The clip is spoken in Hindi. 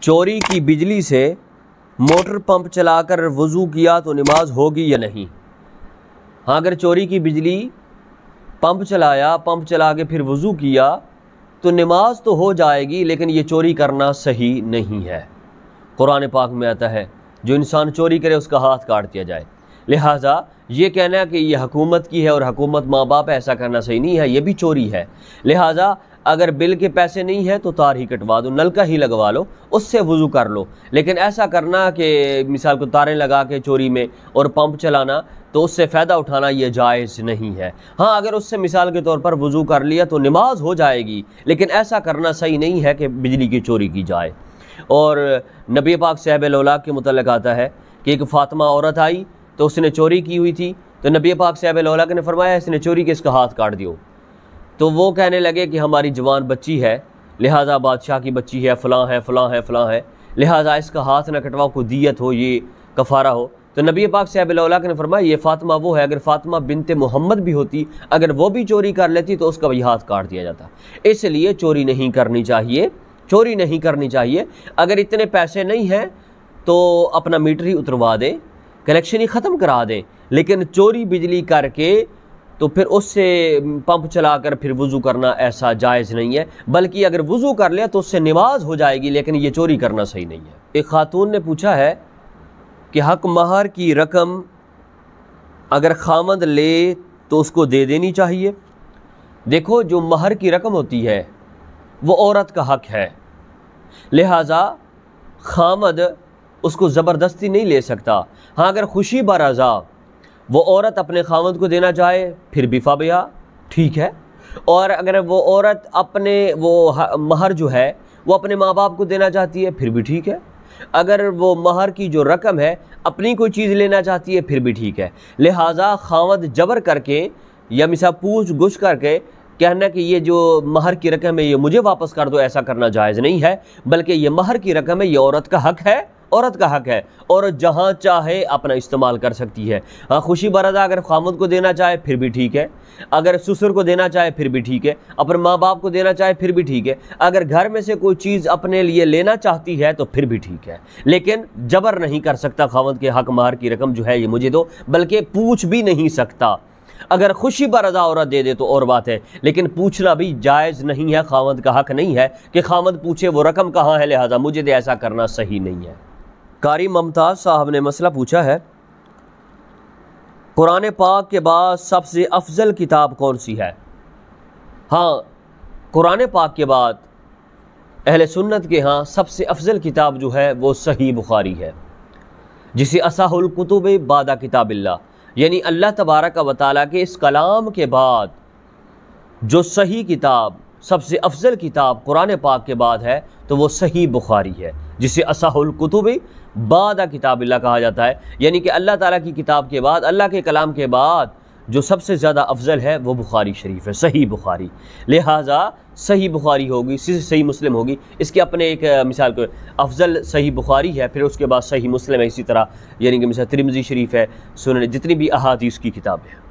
चोरी की बिजली से मोटर पंप चलाकर वज़ू किया तो नमाज होगी या नहीं। हाँ, अगर चोरी की बिजली पंप चला के फिर वज़ू किया तो नमाज तो हो जाएगी, लेकिन ये चोरी करना सही नहीं है। कुरान पाक में आता है जो इंसान चोरी करे उसका हाथ काट दिया जाए। लिहाजा ये कहना कि ये हुकूमत की है और हुकूमत माँ बाप है, ऐसा करना सही नहीं है, ये भी चोरी है। लिहाजा अगर बिल के पैसे नहीं है तो तार ही कटवा दो, नलका ही लगवा लो, उससे वज़ू कर लो। लेकिन ऐसा करना कि मिसाल को तारें लगा के चोरी में और पंप चलाना तो उससे फ़ायदा उठाना ये जायज़ नहीं है। हाँ, अगर उससे मिसाल के तौर पर वज़ू कर लिया तो नमाज हो जाएगी, लेकिन ऐसा करना सही नहीं है कि बिजली की चोरी की जाए। और नबी पाक साहब लौलाक के मुतल्लिक़ आता है कि एक फ़ातिमा औरत आई तो उसने चोरी की हुई थी, तो नबी पाक साहब लौलाक ने फरमाया इसने चोरी के इसका हाथ काट दियो। तो वो कहने लगे कि हमारी जवान बच्ची है, लिहाजा बादशाह की बच्ची है, फ़लाँ है फ़लाँ है फ़लाँ है, लिहाजा इसका हाथ न कटवाओ, को दियत हो, ये कफ़ारा हो। तो नबी पाक साहब लौलाक ने फरमाया ये फ़ातिमा वो है, अगर फ़ातिमा बिनते मोहम्मद भी होती, अगर वो भी चोरी कर लेती तो उसका भी हाथ काट दिया जाता। इसलिए चोरी नहीं करनी चाहिए, चोरी नहीं करनी चाहिए। अगर इतने पैसे नहीं हैं तो अपना मीटर ही उतरवा दें, कनेक्शन ही ख़त्म करा दें, लेकिन चोरी बिजली करके तो फिर उससे पंप चलाकर फिर वज़ू करना ऐसा जायज़ नहीं है। बल्कि अगर वज़ू कर लिया तो उससे नमाज हो जाएगी, लेकिन ये चोरी करना सही नहीं है। एक खातून ने पूछा है कि हक महर की रकम अगर खामद ले तो उसको दे देनी चाहिए। देखो, जो महर की रकम होती है वो औरत का हक है, लिहाजा खामद उसको ज़बरदस्ती नहीं ले सकता। हाँ, अगर खुशी बरज़ा वो औरत अपने खामद को देना चाहे फिर भी फ़ाबिया ठीक है, और अगर वो औरत अपने वो महर जो है वो अपने माँ बाप को देना चाहती है फिर भी ठीक है। अगर वो महर की जो रकम है अपनी कोई चीज़ लेना चाहती है फिर भी ठीक है। लिहाजा खामद जबर करके या मिसा पूछ गुछ करके कहना कि ये जो महर की रकम है ये मुझे वापस कर दो, ऐसा करना जायज़ नहीं है। बल्कि ये महर की रकम है, ये औरत का हक है, औरत का हक है, और जहाँ चाहे अपना इस्तेमाल कर सकती है। हाँ, खुशी बरदा अगर खामद को देना चाहे फिर भी ठीक है, अगर ससुर को देना चाहे फिर भी ठीक है, अपने माँ बाप को देना चाहे फिर भी ठीक है, अगर घर में से कोई चीज़ अपने लिए लेना चाहती है तो फिर भी ठीक है। लेकिन जबर नहीं कर सकता खामद के हक महर की रकम जो है ये मुझे दो, बल्कि पूछ भी नहीं सकता। अगर खुशी बरदा औरत दे दे तो और बात है, लेकिन पूछना भी जायज़ नहीं है। खामद का हक नहीं है कि खामद पूछे वो रकम कहाँ है, लिहाजा मुझे दे, ऐसा करना सही नहीं है। कारी मुमताज़ साहब ने मसला पूछा है, कुरान पाक के बाद सबसे अफजल किताब कौन सी है। हाँ, कुरान पाक के बाद अहले सुन्नत के यहाँ सबसे अफजल किताब जो है वो सही बुखारी है, जिसे असहुल कुतुब बादा किताबिल्लाह, यानी अल्लाह तबारक व तआला के इस कलाम के बाद जो सही किताब, सबसे अफजल किताब कुरान पाक के बाद है तो वो सही बुखारी है, जिसे असहुल कुतुब बादा किताबिल्लाह कहा जाता है। यानी कि अल्लाह ताला की किताब के बाद, अल्लाह के कलाम के बाद जो सबसे ज़्यादा अफजल है वो बुखारी शरीफ है, सही बुखारी। लिहाजा सही बुखारी होगी, सही मुस्लिम होगी, इसके अपने एक मिसाल को अफजल सही बुखारी है, फिर उसके बाद सही मुस्लिम है, इसी तरह यानी कि मिसाल तिरमिज़ी शरीफ है, सुनन, जितनी भी अहादीस की किताब है।